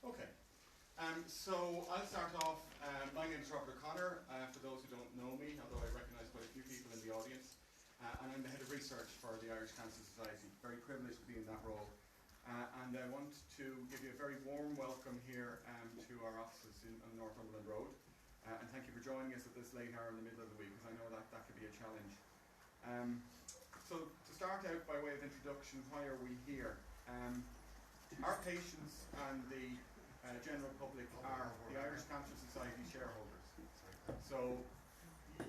Okay, so I'll start off. My name is Robert O'Connor, for those who don't know me, although I recognise quite a few people in the audience. And I'm the Head of Research for the Irish Cancer Society. Very privileged to be in that role. And I want to give you a very warm welcome here to our offices on Northumberland Road. And thank you for joining us at this late hour in the middle of the week, because I know that could be a challenge. So to start out by way of introduction, why are we here? Our patients and the general public are the Irish Cancer Society shareholders. So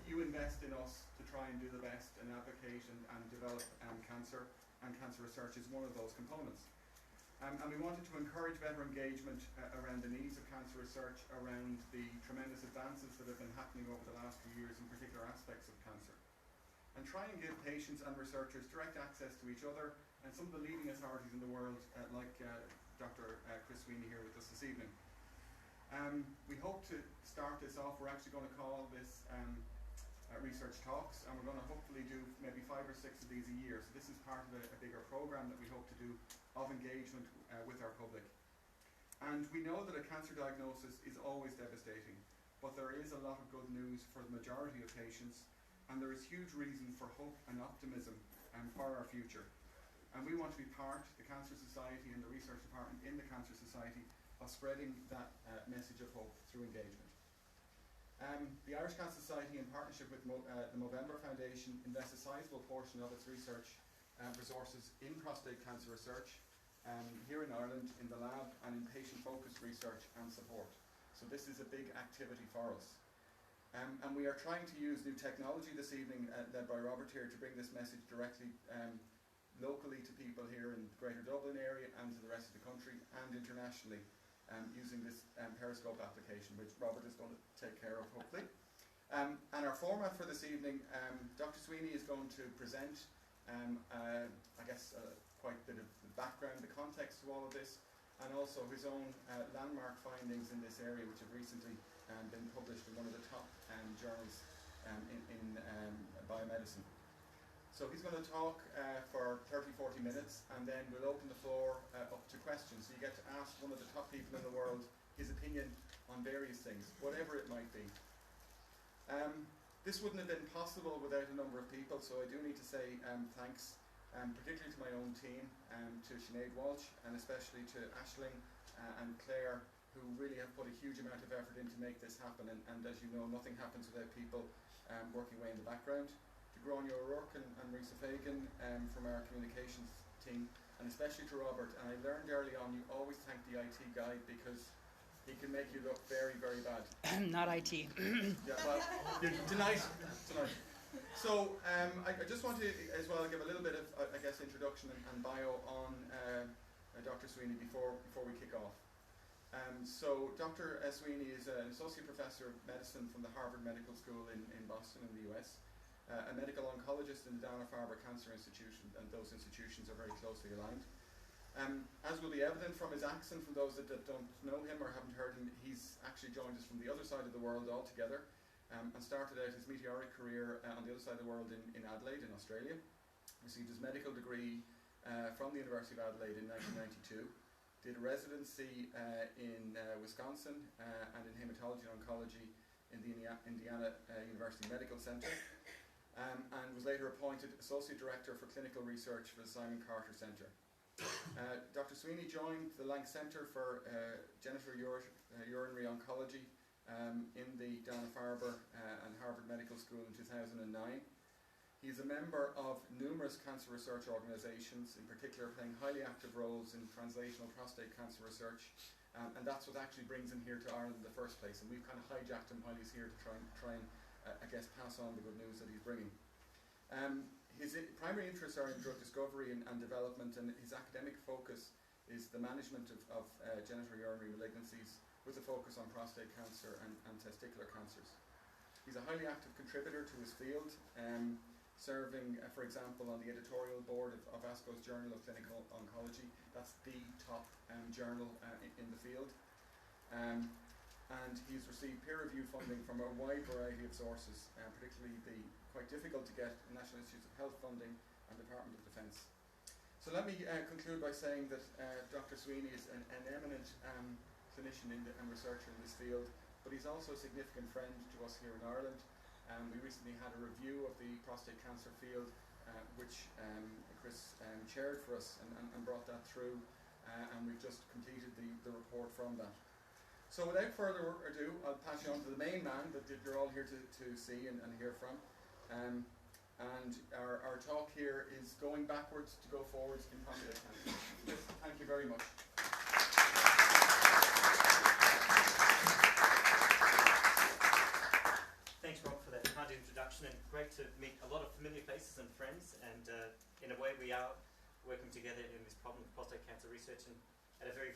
you invest in us to try and do the best and advocate and develop cancer, and cancer research is one of those components. And we wanted to encourage better engagement around the needs of cancer research, around the tremendous advances that have been happening over the last few years in particular aspects of cancer, and try and give patients and researchers direct access to each other and some of the leading authorities in the world, like Dr. Chris Sweeney here with us this evening. We hope to start this off. We're actually going to call this research talks, and we're going to hopefully do maybe 5 or 6 of these a year. So this is part of a bigger program that we hope to do of engagement with our public. And we know that a cancer diagnosis is always devastating, but there is a lot of good news for the majority of patients, and there is huge reason for hope and optimism for our future. And we want to be part, the Cancer Society and the Research Department in the Cancer Society, of spreading that message of hope through engagement. The Irish Cancer Society, in partnership with the Movember Foundation, invests a sizable portion of its research resources in prostate cancer research here in Ireland, in the lab, and in patient-focused research and support. So this is a big activity for us. And we are trying to use new technology this evening, led by Robert here, to bring this message directly locally to people here in the Greater Dublin area and to the rest of the country, and internationally, using this Periscope application, which Robert is going to take care of, hopefully. And our format for this evening, Dr. Sweeney is going to present, I guess, quite a bit of the background, the context to all of this, and also his own landmark findings in this area, which have recently been published in one of the top journals in biomedicine. So he's going to talk for 30-40 minutes, and then we'll open the floor up to questions. So you get to ask one of the top people in the world his opinion on various things, whatever it might be. This wouldn't have been possible without a number of people, so I do need to say thanks, particularly to my own team, to Sinead Walsh, and especially to Aisling and Claire, who really have put a huge amount of effort in to make this happen. And as you know, nothing happens without people working away in the background. To Gráinne O'Rourke and Risa Fagan from our communications team, and especially to Robert. And I learned early on, you always thank the IT guy, because he can make you look very, very bad. Not IT. Yeah, well, tonight. So I just want to as well give a little bit of, I guess, introduction and bio on Dr. Sweeney before we kick off. So Dr. Sweeney is an associate professor of medicine from the Harvard Medical School in Boston in the US. A medical oncologist in the Dana Farber Cancer Institute, and those institutions are very closely aligned. As will be evident from his accent, from those that don't know him or haven't heard him, he's actually joined us from the other side of the world altogether, and started out his meteoric career on the other side of the world in Adelaide, in Australia. Received his medical degree from the University of Adelaide in 1992. Did a residency in Wisconsin and in hematology and oncology in the Indiana University Medical Center. And was later appointed Associate Director for Clinical Research for the Simon Carter Centre. Dr. Sweeney joined the Lank Centre for Genitourinary Oncology in the Dana Farber and Harvard Medical School in 2009. He is a member of numerous cancer research organisations, in particular playing highly active roles in translational prostate cancer research, and that's what actually brings him here to Ireland in the first place, and we've kind of hijacked him while he's here to try and I guess, pass on the good news that he's bringing. His primary interests are in drug discovery and development, and his academic focus is the management of genitourinary malignancies, with a focus on prostate cancer and testicular cancers. He's a highly active contributor to his field, serving, for example, on the editorial board of ASCO's Journal of Clinical Oncology. That's the top journal in the field. And he's received peer-reviewed funding from a wide variety of sources, particularly the quite difficult to get National Institutes of Health funding and Department of Defence. So let me conclude by saying that Dr. Sweeney is an eminent clinician and researcher in this field, but he's also a significant friend to us here in Ireland. We recently had a review of the prostate cancer field, which Chris chaired for us and brought that through, and we've just completed the report from that. So without further ado, I'll pass you on to the main man that you're all here to see and hear from. And our talk here is going backwards to go forwards in prostate cancer. Chris, thank you very much. Thanks, Rob, for that kind introduction, and great to meet a lot of familiar faces and friends. And in a way, we are working together in this problem of prostate cancer research, and at a very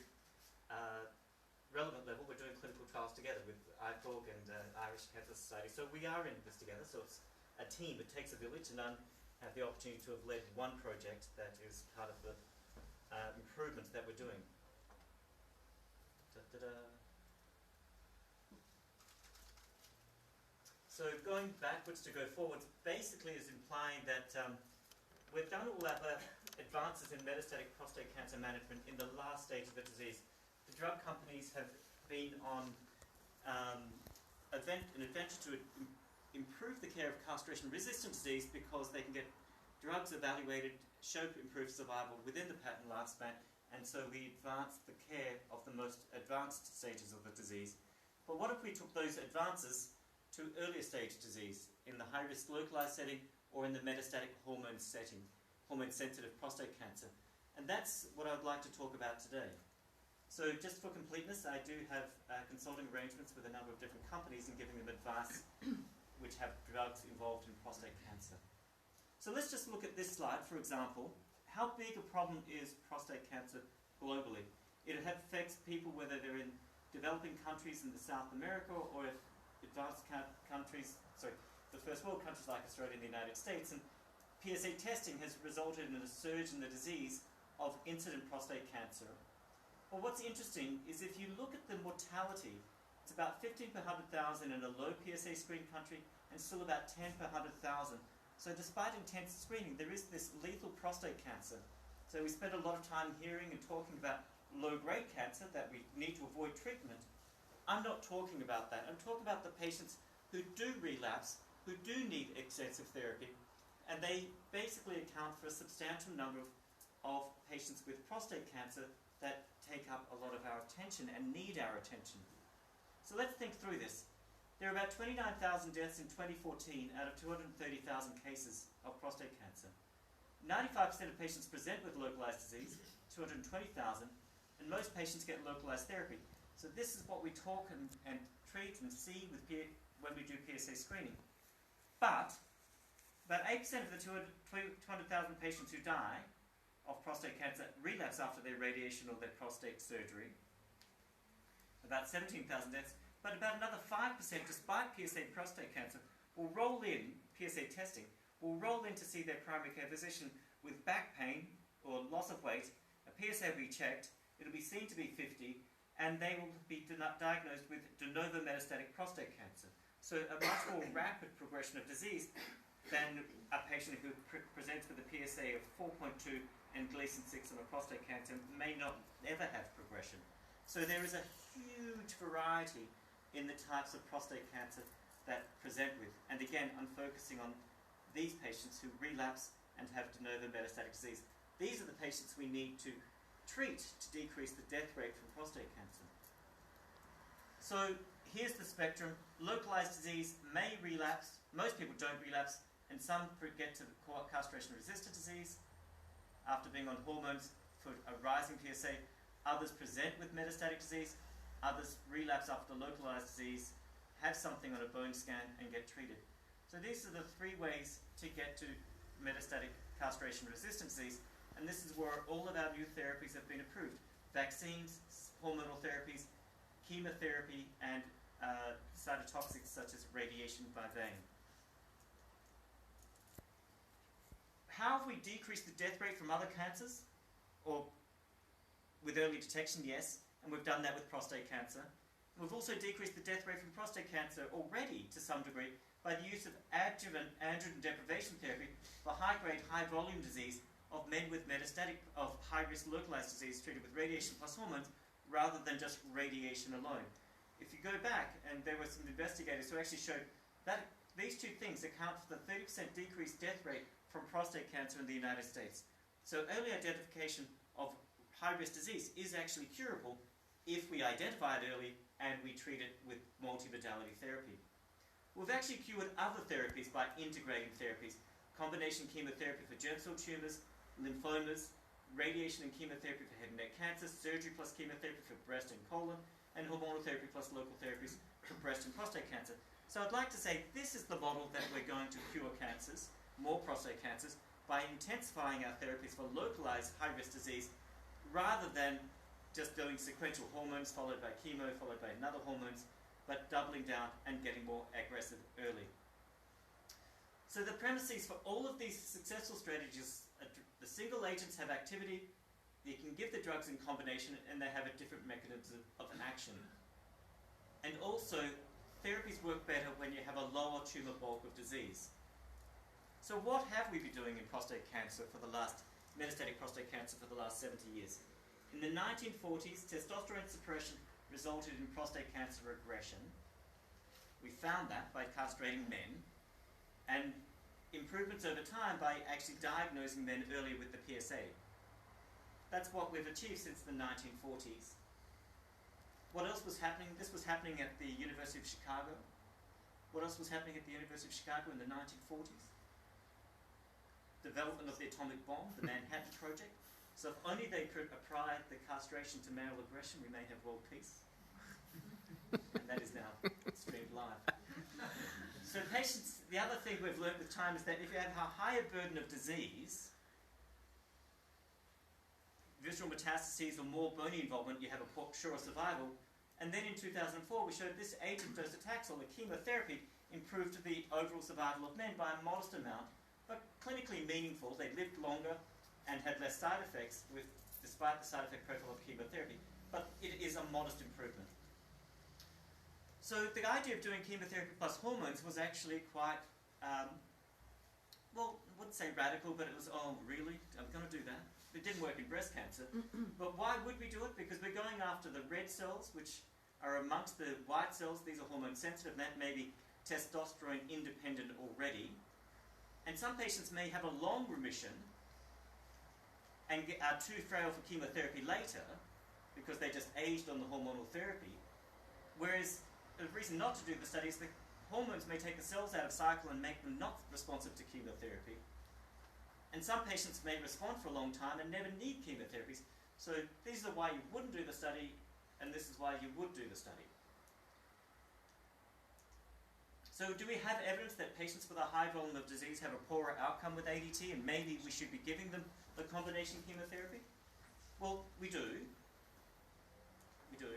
relevant level, we're doing clinical trials together with ICORG and Irish Cancer Society. So we are in this together. So it's a team. It takes a village, and I have the opportunity to have led one project that is part of the improvements that we're doing. So going backwards to go forwards basically is implying that we've done all our advances in metastatic prostate cancer management in the last stage of the disease. The drug companies have been on an adventure to improve the care of castration-resistant disease because they can get drugs evaluated, show improved survival within the patent lifespan, and so we advance the care of the most advanced stages of the disease. But what if we took those advances to earlier stage disease in the high-risk localized setting or in the metastatic hormone setting, hormone-sensitive prostate cancer? And that's what I'd like to talk about today. So just for completeness, I do have consulting arrangements with a number of different companies and giving them advice which have drugs involved in prostate cancer. So let's just look at this slide, for example. How big a problem is prostate cancer globally? It affects people whether they're in developing countries in the South America or advanced countries, the first world countries like Australia and the United States. And PSA testing has resulted in a surge in the disease of incident prostate cancer. Well, what's interesting is if you look at the mortality, it's about 15 per 100,000 in a low PSA screen country and still about 10 per 100,000. So despite intense screening, there is this lethal prostate cancer. So we spend a lot of time hearing and talking about low-grade cancer that we need to avoid treatment. I'm not talking about that. I'm talking about the patients who do relapse, who do need extensive therapy, and they basically account for a substantial number of patients with prostate cancer that take up a lot of our attention and need our attention. So let's think through this. There are about 29,000 deaths in 2014 out of 230,000 cases of prostate cancer. 95% of patients present with localized disease, 220,000, and most patients get localized therapy. So this is what we talk and treat and see with when we do PSA screening. But about 8% of the 200,000 patients who die of prostate cancer relapse after their radiation or their prostate surgery. About 17,000 deaths. But about another 5%, despite PSA prostate cancer, will roll in, PSA testing, will roll in to see their primary care physician with back pain or loss of weight. A PSA will be checked, it'll be seen to be 50, and they will be diagnosed with de novo metastatic prostate cancer. So a much more rapid progression of disease than a patient who presents with a PSA of 4.2 and Gleason 6 on a prostate cancer may not ever have progression. So there is a huge variety in the types of prostate cancer that present with. And again, I'm focusing on these patients who relapse and have de novo metastatic disease. These are the patients we need to treat to decrease the death rate from prostate cancer. So here's the spectrum. Localized disease may relapse. Most people don't relapse, and some get to castration-resistant disease after being on hormones for a rising PSA. Others present with metastatic disease. Others relapse after localized disease, have something on a bone scan, and get treated. So these are the three ways to get to metastatic castration-resistant disease, and this is where all of our new therapies have been approved. Vaccines, hormonal therapies, chemotherapy, and cytotoxics such as radiation by vein. How have we decreased the death rate from other cancers? Or with early detection, yes, and we've done that with prostate cancer. We've also decreased the death rate from prostate cancer already to some degree by the use of adjuvant androgen deprivation therapy for high-grade, high-volume disease of men with metastatic, of high-risk localized disease treated with radiation plus hormones, rather than just radiation alone. If you go back, and there were some investigators who actually showed that these two things account for the 30% decreased death rate from prostate cancer in the United States. So early identification of high-risk disease is actually curable if we identify it early and we treat it with multimodality therapy. We've actually cured other therapies by integrating therapies. Combination chemotherapy for germ cell tumours, lymphomas, radiation and chemotherapy for head and neck cancer, surgery plus chemotherapy for breast and colon, and hormonal therapy plus local therapies for breast and prostate cancer. So I'd like to say this is the model that we're going to cure cancers, more prostate cancers, by intensifying our therapies for localized high-risk disease rather than just doing sequential hormones followed by chemo, followed by another hormones, but doubling down and getting more aggressive early. So the premises for all of these successful strategies, the single agents have activity, you can give the drugs in combination, and they have a different mechanism of action. And also, therapies work better when you have a lower tumor bulk of disease. So what have we been doing in prostate cancer for the last, metastatic prostate cancer for the last 70 years? In the 1940s, testosterone suppression resulted in prostate cancer regression. We found that by castrating men, and improvements over time by actually diagnosing men earlier with the PSA. That's what we've achieved since the 1940s. What else was happening? This was happening at the University of Chicago. What else was happening at the University of Chicago in the 1940s? Development of the atomic bomb, the Manhattan Project. So if only they could apply the castration to male aggression, we may have world peace. And that is now streamed live. So patients, the other thing we've learned with time is that if you have a higher burden of disease, visceral metastases or more bony involvement, you have a surer survival. And then in 2004, we showed this agent, docetaxel, the chemotherapy, improved the overall survival of men by a modest amount, but clinically meaningful. They lived longer and had less side effects, despite the side effect profile of chemotherapy. But it is a modest improvement. So the idea of doing chemotherapy plus hormones was actually quite, well, I wouldn't say radical, but it was, oh, really? I'm going to do that? It didn't work in breast cancer. But why would we do it? Because we're going after the red cells, which are amongst the white cells. These are hormone sensitive, and that may be testosterone independent already. And some patients may have a long remission and are too frail for chemotherapy later because they just aged on the hormonal therapy. Whereas the reason not to do the study is the hormones may take the cells out of cycle and make them not responsive to chemotherapy. And some patients may respond for a long time and never need chemotherapies. So these are why you wouldn't do the study, and this is why you would do the study. So do we have evidence that patients with a high volume of disease have a poorer outcome with ADT, and maybe we should be giving them the combination chemotherapy? Well, we do. We do.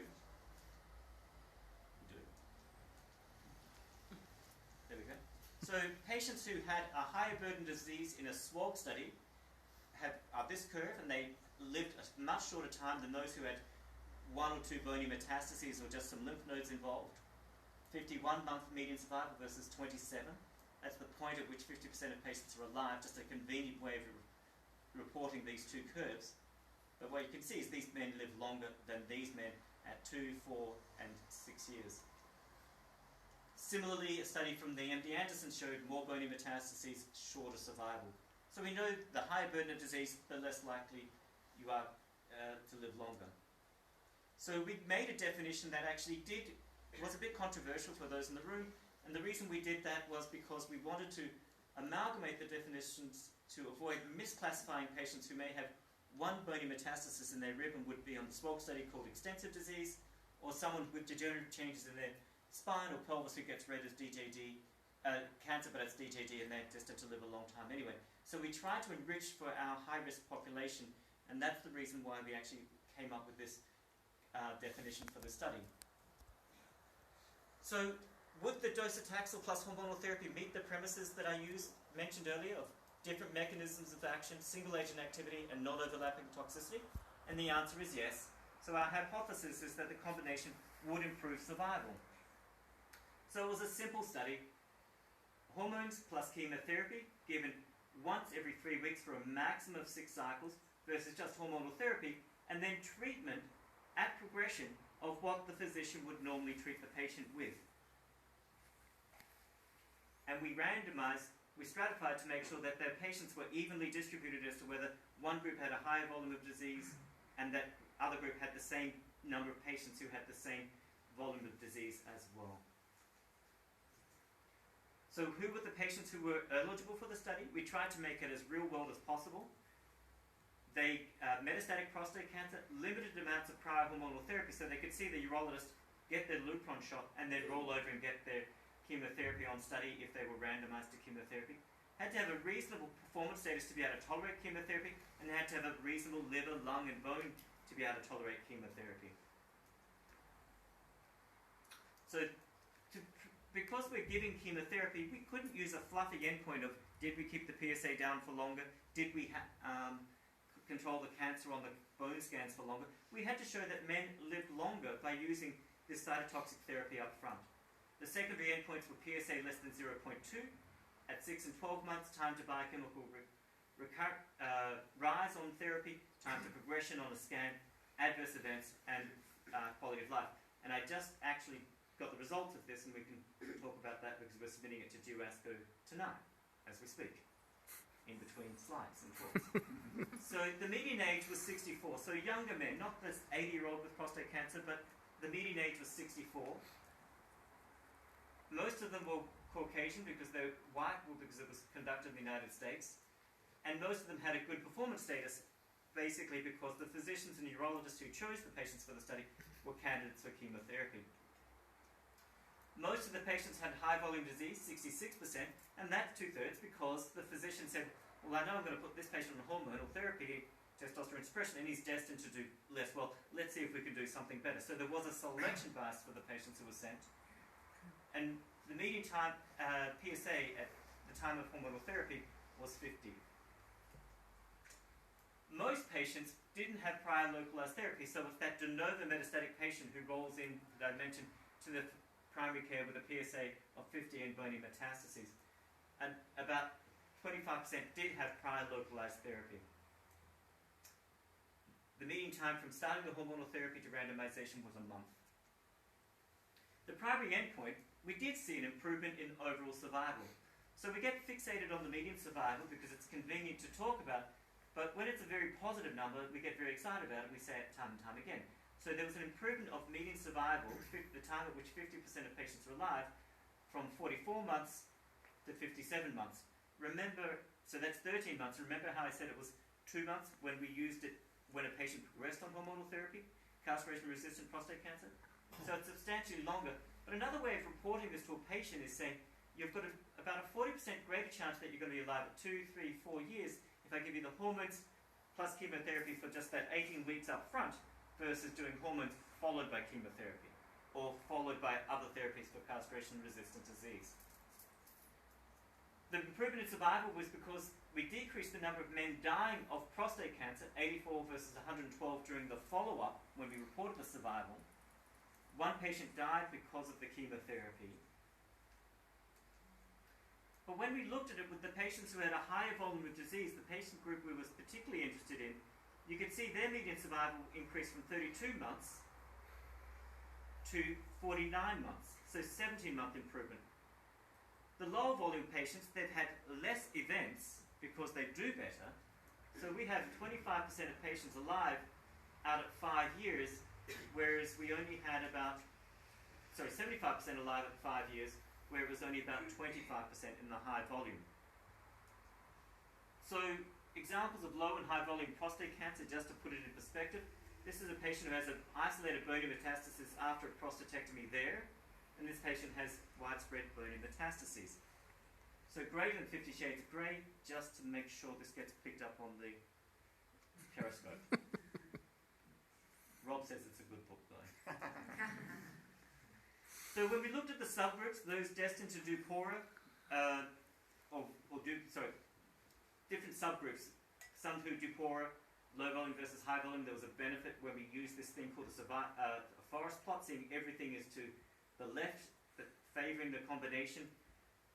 There we go. So patients who had a higher burden disease in a SWOG study are this curve, and they lived a much shorter time than those who had 1 or 2 bony metastases or just some lymph nodes involved. 51-month median survival versus 27. That's the point at which 50% of patients are alive, just a convenient way of reporting these two curves. But what you can see is these men live longer than these men at 2, 4, and 6 years. Similarly, a study from the MD Anderson showed more bony metastases, shorter survival. So we know the higher burden of disease, the less likely you are to live longer. So we made a definition that actually was a bit controversial for those in the room, and the reason we did that was because we wanted to amalgamate the definitions to avoid misclassifying patients who may have 1 bony metastasis in their rib and would be on the SWOG study called extensive disease, or someone with degenerative changes in their spine or pelvis who gets read as DJD, cancer, but it's DJD, and they're destined to live a long time anyway. So we try to enrich for our high-risk population, and that's the reason why we actually came up with this definition for the study. So would the docetaxel plus hormonal therapy meet the premises that I mentioned earlier of different mechanisms of action, single-agent activity, and non-overlapping toxicity? And the answer is yes. So our hypothesis is that the combination would improve survival. So it was a simple study. Hormones plus chemotherapy given once every 3 weeks for a maximum of 6 cycles versus just hormonal therapy, and then treatment at progression of what the physician would normally treat the patient with. And we stratified to make sure that their patients were evenly distributed as to whether one group had a higher volume of disease and that other group had the same number of patients who had the same volume of disease as well. So who were the patients who were eligible for the study? We tried to make it as real world as possible. Metastatic prostate cancer, limited amounts of prior hormonal therapy, so they could see the urologist get their Lupron shot and then roll over and get their chemotherapy on study if they were randomized to chemotherapy. Had to have a reasonable performance status to be able to tolerate chemotherapy, and they had to have a reasonable liver, lung, and bone to be able to tolerate chemotherapy. So because we're giving chemotherapy, we couldn't use a fluffy endpoint of did we keep the PSA down for longer, did we control the cancer on the bone scans for longer. We had to show that men lived longer by using this cytotoxic therapy up front. The secondary endpoints were PSA less than 0.2 at 6 and 12 months, time to biochemical rise on therapy, time to progression on a scan, adverse events, and quality of life. And I just actually got the results of this, and we can talk about that because we're submitting it to due ASCO tonight, as we speak, in between slides and talks. So the median age was 64. So younger men, not this 80-year-old with prostate cancer, but the median age was 64. Most of them were Caucasian because they were white, because it was conducted in the United States. And most of them had a good performance status, basically because the physicians and urologists who chose the patients for the study were candidates for chemotherapy. Most of the patients had high volume disease, 66%, and that's 2/3 because the physician said, well, I know I'm going to put this patient on hormonal therapy, testosterone suppression, and he's destined to do less. Well, let's see if we can do something better. So there was a selection bias for the patients who were sent. And the median time PSA at the time of hormonal therapy was 50. Most patients didn't have prior localized therapy, so if that de novo metastatic patient who rolls in, that I mentioned, to the primary care with a PSA of 50 and bony metastases, and about 25% did have prior localized therapy. The median time from starting the hormonal therapy to randomization was a month. The primary endpoint, we did see an improvement in overall survival. So we get fixated on the median survival because it's convenient to talk about, but when it's a very positive number, we get very excited about it and we say it time and time again. So there was an improvement of median survival, the time at which 50% of patients were alive, from 44 months to 57 months. Remember, so that's 13 months. Remember how I said it was 2 months when we used it when a patient progressed on hormonal therapy, castration-resistant prostate cancer? So it's substantially longer. But another way of reporting this to a patient is saying, you've got about a 40% greater chance that you're going to be alive at 2, 3, 4 years if I give you the hormones plus chemotherapy for just that 18 weeks up front versus doing hormones followed by chemotherapy or followed by other therapies for castration-resistant disease. The improvement in survival was because we decreased the number of men dying of prostate cancer, 84 versus 112 during the follow-up when we reported the survival. One patient died because of the chemotherapy. But when we looked at it with the patients who had a higher volume of disease, the patient group we were particularly interested in, you could see their median survival increased from 32 months to 49 months, so 17-month improvement. The lower volume patients, they've had less events because they do better. So we have 25% of patients alive out at 5 years, whereas we only had 75% alive at 5 years, where it was only about 25% in the high volume. So examples of low and high volume prostate cancer, just to put it in perspective, this is a patient who has an isolated bony metastasis after a prostatectomy there, and this patient has widespread bony metastases. So greater than 50 shades of grey, just to make sure this gets picked up on the periscope. Rob says it's a good book though. So when we looked at the subgroups, those destined to do poorer, different subgroups, some who do poorer, low volume versus high volume, there was a benefit when we used this thing called a forest plot, seeing everything is to the left, favouring the combination,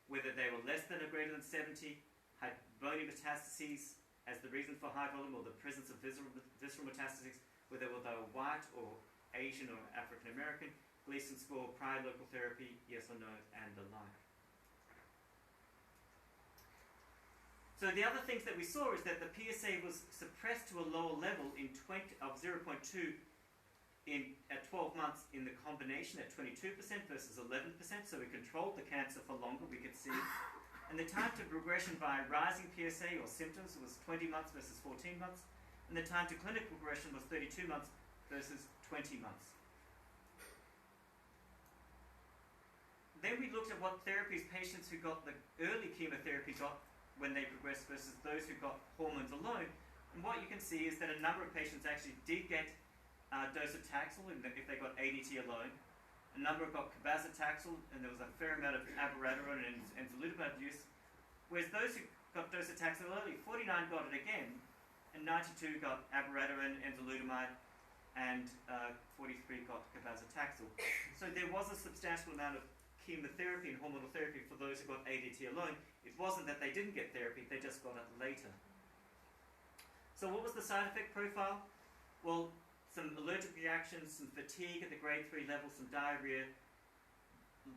whether they were less than or greater than 70, had bony metastases as the reason for high volume, or the presence of visceral metastases, whether they were white or Asian or African American, Gleason score, prior local therapy, yes or no, and the like. So the other things that we saw is that the PSA was suppressed to a lower level of 0.2 at 12 months in the combination at 22% versus 11%, so we controlled the cancer for longer, we could see. And the time to progression via rising PSA or symptoms was 20 months versus 14 months, and the time to clinical progression was 32 months versus 20 months. Then we looked at what therapies patients who got the early chemotherapy got when they progressed versus those who got hormones alone. And what you can see is that a number of patients actually did get docetaxel if they got ADT alone. A number got cabazitaxel, and there was a fair amount of abiraterone and enzalutamide use. Whereas those who got docetaxel early, 49 got it again, and 92 got abiraterone, enzalutamide, and 43 got cabazitaxel. So there was a substantial amount of chemotherapy and hormonal therapy for those who got ADT alone. It wasn't that they didn't get therapy, they just got it later. So what was the side effect profile? Well, some allergic reactions, some fatigue at the grade 3 level, some diarrhea,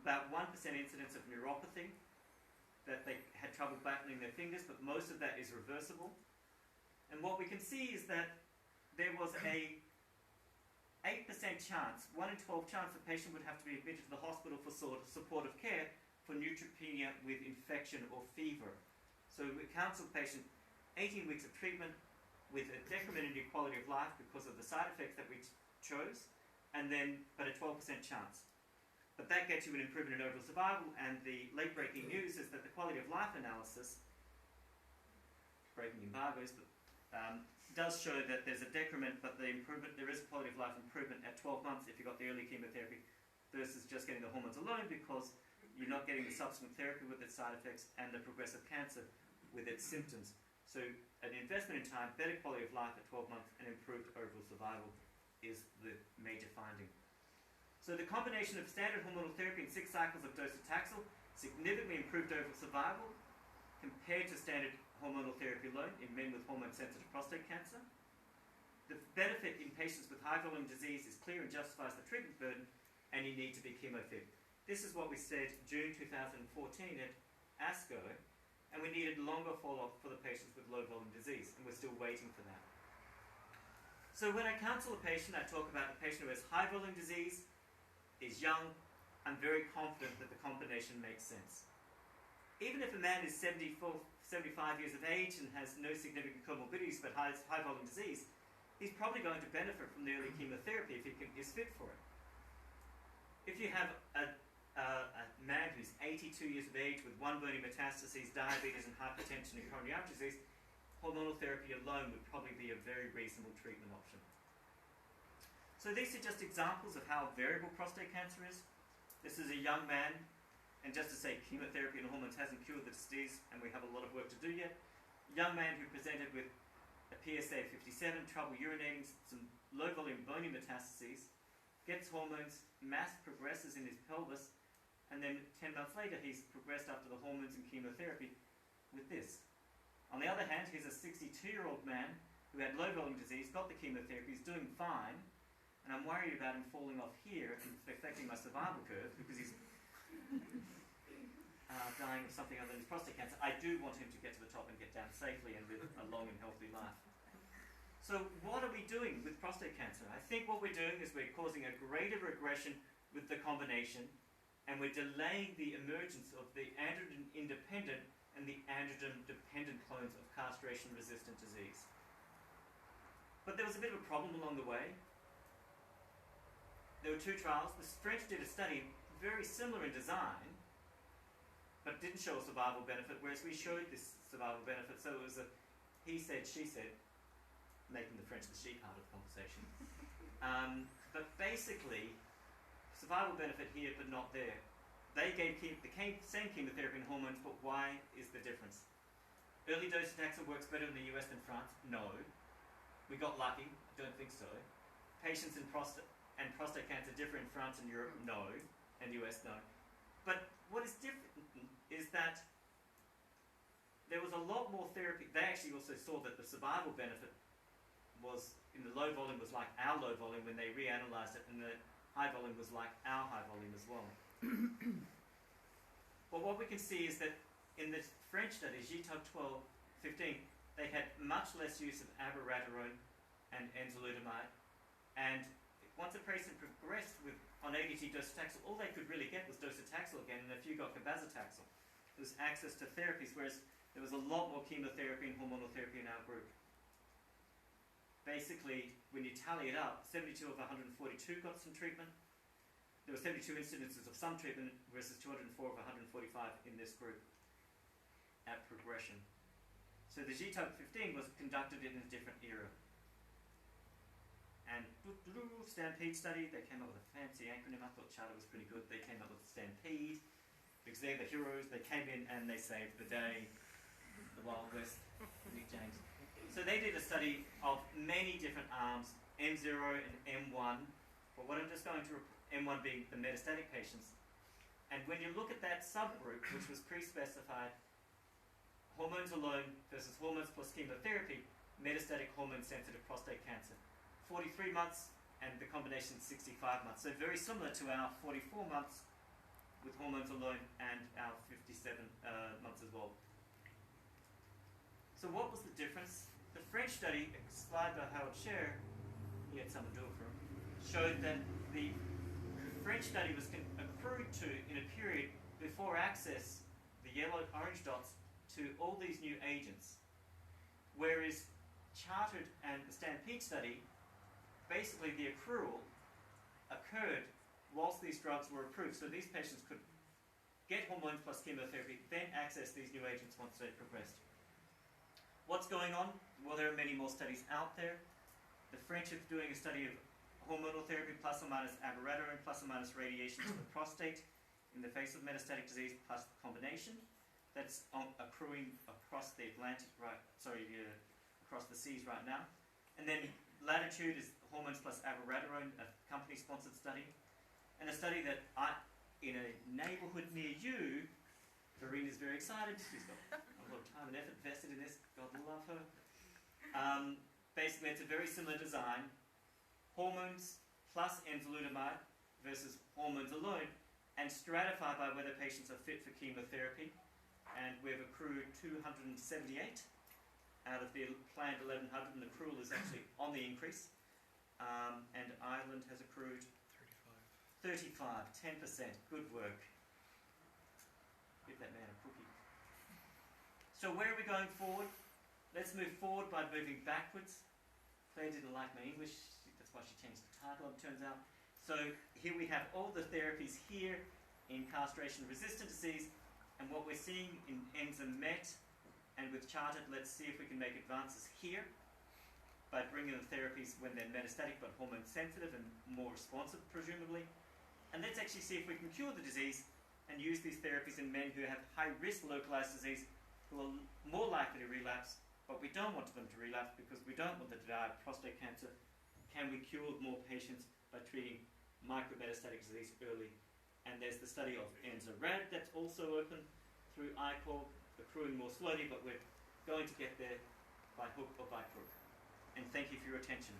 about 1% incidence of neuropathy, that they had trouble battling their fingers, but most of that is reversible. And what we can see is that there was a 8% chance, 1 in 12 chance, the patient would have to be admitted to the hospital for supportive care for neutropenia with infection or fever. So we counsel the patient 18 weeks of treatment with a decrement in your quality of life because of the side effects that we chose, and then but a 12% chance. But that gets you an improvement in overall survival, and the late-breaking news is that the quality of life analysis, breaking embargoes, but does show that there's a decrement, but the improvement, there is a quality of life improvement at 12 months if you got the early chemotherapy versus just getting the hormones alone, because you're not getting the subsequent therapy with its side effects and the progressive cancer with its symptoms. So an investment in time, better quality of life at 12 months, and improved overall survival is the major finding. So the combination of standard hormonal therapy and 6 cycles of docetaxel significantly improved overall survival compared to standard hormonal therapy alone in men with hormone-sensitive prostate cancer. The benefit in patients with high-volume disease is clear and justifies the treatment burden, and you need to be chemotherapy. This is what we said June 2014 at ASCO, and we needed longer follow-up for the patients with low-volume disease, and we're still waiting for that. So when I counsel a patient, I talk about a patient who has high-volume disease, is young. I'm very confident that the combination makes sense. Even if a man is 75 years of age and has no significant comorbidities but has high-volume disease, he's probably going to benefit from the early chemotherapy if he is fit for it. If you have a man who's 82 years of age with 1 bony metastases, diabetes and hypertension and coronary artery disease, hormonal therapy alone would probably be a very reasonable treatment option. So these are just examples of how variable prostate cancer is. This is a young man, and just to say chemotherapy and hormones hasn't cured the disease, and we have a lot of work to do yet. Young man who presented with a PSA of 57, trouble urinating, some low-volume bony metastases, gets hormones, mass progresses in his pelvis, and then 10 months later he's progressed after the hormones and chemotherapy with this. On the other hand, here's a 62-year-old man who had low-volume disease, got the chemotherapy, is doing fine, and I'm worried about him falling off here and affecting my survival curve because he's dying of something other than his prostate cancer. I do want him to get to the top and get down safely and live a long and healthy life. So what are we doing with prostate cancer? I think what we're doing is we're causing a greater regression with the combination, and we're delaying the emergence of the androgen-independent and the androgen-dependent clones of castration-resistant disease. But there was a bit of a problem along the way. There were 2 trials. The French did a study very similar in design, but didn't show a survival benefit, whereas we showed this survival benefit. So it was a he said, she said, making the French the she part of the conversation. But basically, survival benefit here, but not there. They gave the same chemotherapy and hormones, but why is the difference? Early docetaxel works better in the US than France? No. We got lucky? I don't think so. Patients in prostate cancer differ in France and Europe? No. And US? No. But what is different is that there was a lot more therapy. They actually also saw that the survival benefit was, in the low volume was like our low volume when they reanalyzed it, and the high volume was like our high volume as well. But what we can see is that in the French study, GTOG 12-15, they had much less use of abiraterone and enzalutamide, and once a patient progressed on ADT docetaxel, all they could really get was docetaxel again, and a few got cabazitaxel. There was access to therapies, whereas there was a lot more chemotherapy and hormonal therapy in our group. Basically, when you tally it up, 72 of 142 got some treatment. There were 72 incidences of some treatment versus 204 of 145 in this group at progression. So the GTOG 15 was conducted in a different era. And Stampede study, they came up with a fancy acronym. I thought Charter was pretty good. They came up with Stampede because they're the heroes. They came in and they saved the day. The Wild West, Nick James. So they did a study of many different arms, M0 and M1. But what I'm just going to M1 being the metastatic patients. And when you look at that subgroup, which was pre-specified, hormones alone versus hormones plus chemotherapy, metastatic hormone-sensitive prostate cancer. 43 months, and the combination 65 months. So very similar to our 44 months with hormones alone and our 57 months as well. So what was the difference? The French study, a slide by Howard Scher, he had someone do it for him, showed that the French study was accrued to in a period before access, the yellow orange dots, to all these new agents. Whereas Chartered and the Stampede study, basically the accrual occurred whilst these drugs were approved. So these patients could get hormones plus chemotherapy, then access these new agents once they progressed. What's going on? Well, there are many more studies out there. The French are doing a study of hormonal therapy plus or minus abiraterone plus or minus radiation to the prostate in the face of metastatic disease plus the combination. That's accruing across the Atlantic, across the seas right now. And then Latitude is hormones plus abiraterone, a company-sponsored study. And a study that in a neighbourhood near you, Verena's very excited. She's got a lot of time and effort invested in this. God love her. Basically, it's a very similar design. Hormones plus enzalutamide versus hormones alone, and stratified by whether patients are fit for chemotherapy. And we've accrued 278 out of the planned 1,100, and the accrual is actually on the increase. And Ireland has accrued 35, 10%. Good work. Give that man a cookie. So where are we going forward? Let's move forward by moving backwards. Claire didn't like my English. That's why she changed the title, it turns out. So here we have all the therapies here in castration-resistant disease. And what we're seeing in ENZA-MET and with Chartered, let's see if we can make advances here by bringing the therapies when they're metastatic but hormone sensitive and more responsive, presumably. And let's actually see if we can cure the disease and use these therapies in men who have high-risk localized disease, who are more likely to relapse, but we don't want them to relapse because we don't want them to die of prostate cancer. Can we cure more patients by treating micrometastatic disease early? And there's the study of ENZA-RAD that's also open through ICOR, accruing more slowly, but we're going to get there by hook or by crook. And thank you for your attention.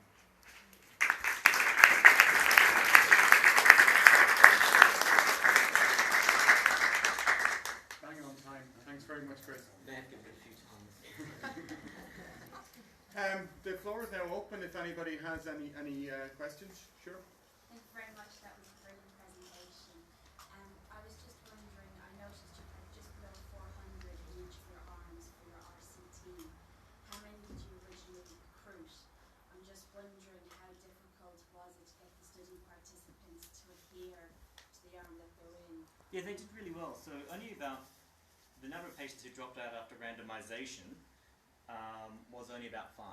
Bang on time. Thanks very much, Chris. They have given it a few times. The floor is now open if anybody has any questions. Sure. Thank you very much. That was a brilliant presentation. I was just wondering, I noticed you had just below 400 in each of your arms for your RCT. How many did you originally recruit? I'm just wondering how difficult was it to get the study participants to adhere to the arm that they're in? Yeah, they did really well. So only about the number of patients who dropped out after randomization was only about 5.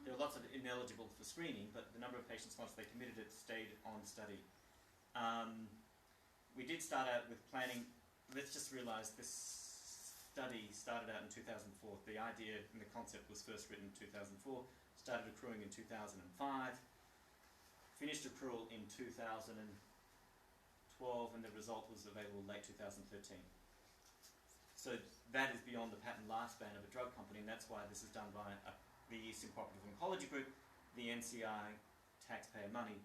There were lots of ineligible for screening, but the number of patients, once they committed it, stayed on study. We did start out with planning. Let's just realize this study started out in 2004. The idea and the concept was first written in 2004, started accruing in 2005, finished accrual in 2012, and the result was available late 2013. So that is beyond the patent lifespan of a drug company, and that's why this is done by a the Eastern Cooperative Oncology Group, the NCI, taxpayer money,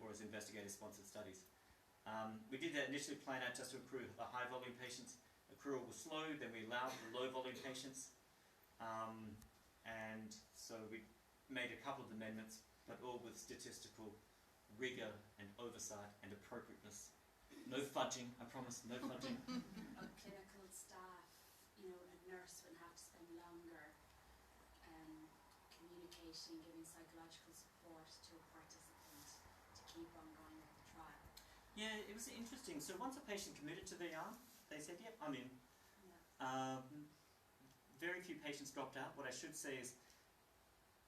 or as investigator-sponsored studies. We did that initially plan out just to accrue the high-volume patients. Accrual was slow, then we allowed the low-volume patients. And so we made a couple of amendments, but all with statistical rigor and oversight and appropriateness. No fudging, I promise, no fudging. Clinical staff, a nurse would have to spend longer communicating, giving psychological support to a participant to keep on going with the trial. Yeah, it was interesting. So once a patient committed to the arm, they said, yep, I'm in. Yeah. Very few patients dropped out. What I should say is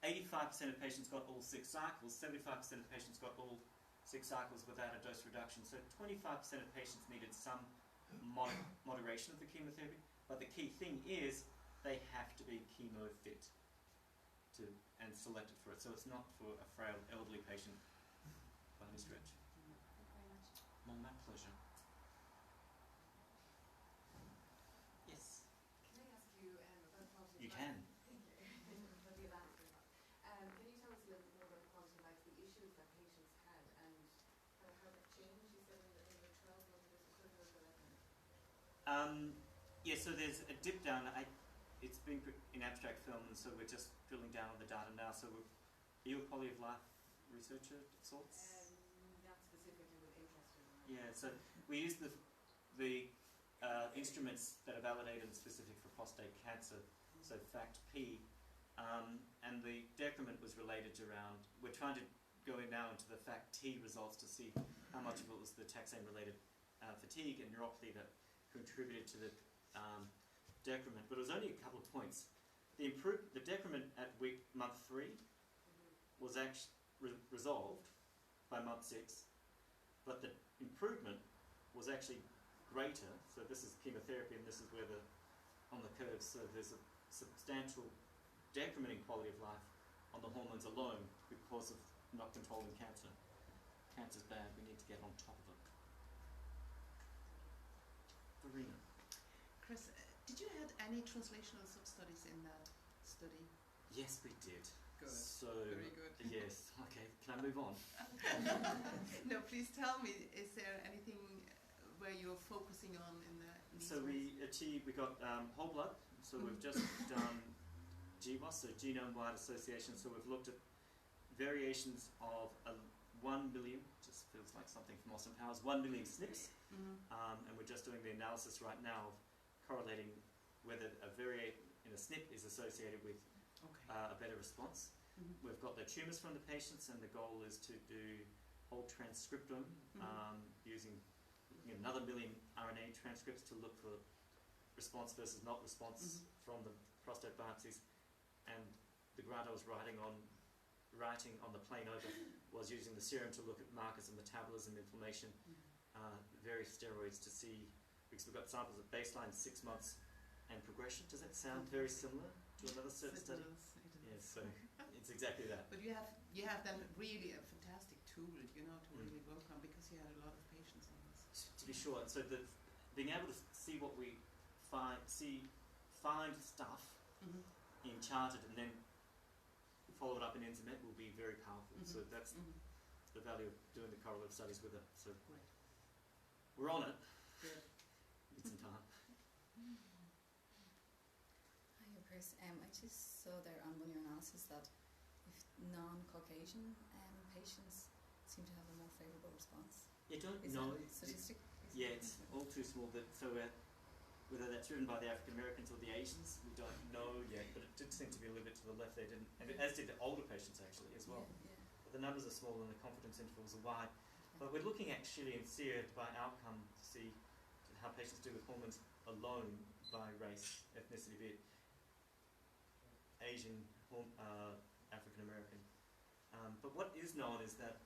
85% of patients got all 6 cycles, 75% of patients got all 6 cycles without a dose reduction. So 25% of patients needed some moderation of the chemotherapy. But the key thing is they have to be chemo fit and selected for it. So it's not for a frail elderly patient by any stretch. Thank you very much. Well, my pleasure. Yes. Can I ask you about quality of life? You can. Thank you. But you've answered that. Can you tell us a little bit more about the quality of life, the issues that patients had, and how that changed? You said in the 12 months it was equivalent to that. Yeah, so there's a dip down. It's been in abstract film, and so we're just drilling down on the data now. So are you a quality of life researcher of sorts? Not specifically, but interested in that. Yeah, so we use the instruments that are validated and specific for prostate cancer, so FACT-P, and the decrement was related around, we're trying to go in now into the FACT-T results to see how much of it was the taxane-related fatigue and neuropathy that contributed to the decrement, but it was only a couple of points. The decrement at month 3 was actually resolved by month 6, but the improvement was actually greater. So this is chemotherapy, and this is where on the curve. So there's a substantial decrement in quality of life on the hormones alone because of not controlling cancer. Cancer's bad. We need to get on top of it. Verena. Chris, did you have any translational sub-studies in that study? Yes, we did. Good. So very good. yes. Okay. Can I move on? No, please tell me. Is there anything where you're focusing on in these So we got whole blood. So we've just done GWAS, so genome-wide association. So we've looked at variations of 1 million. Just feels like something from Austin Powers. 1 million SNPs, and we're just doing the analysis right now of correlating whether a variation in a SNP is associated with a better response. We've got the tumours from the patients, and the goal is to do whole transcriptome using another 1 million RNA transcripts to look for response versus not response from the prostate biopsies. And the grant I was writing on the plane over was using the serum to look at markers of metabolism, inflammation, various steroids to see, because we've got samples at baseline, 6 months, and progression. Does that sound very similar to another certain study? Yes, so it's exactly that. But you have then really a fantastic tool, to really work on, because you had a lot of patients on this. To be sure, and so being able to see what we find stuff in charted and then follow it up in Internet will be very powerful. So that's the value of doing the correlative studies with it. So we're on it. Good. It's in time. Hi, Chris. I just saw there on one of your analysis that if non-Caucasian patients seem to have a more favourable response. You don't Is know. that a statistic? Yeah, it's all too small. Whether that's driven by the African Americans or the Asians, we don't know yet. But it did seem to be a little bit to the left there, didn't? And as did the older patients actually as well. Yeah. But the numbers are small and the confidence intervals are wide. But we're looking actually in SEER by outcome to see how patients do with hormones alone by race, ethnicity, be it Asian, African American. But what is known is that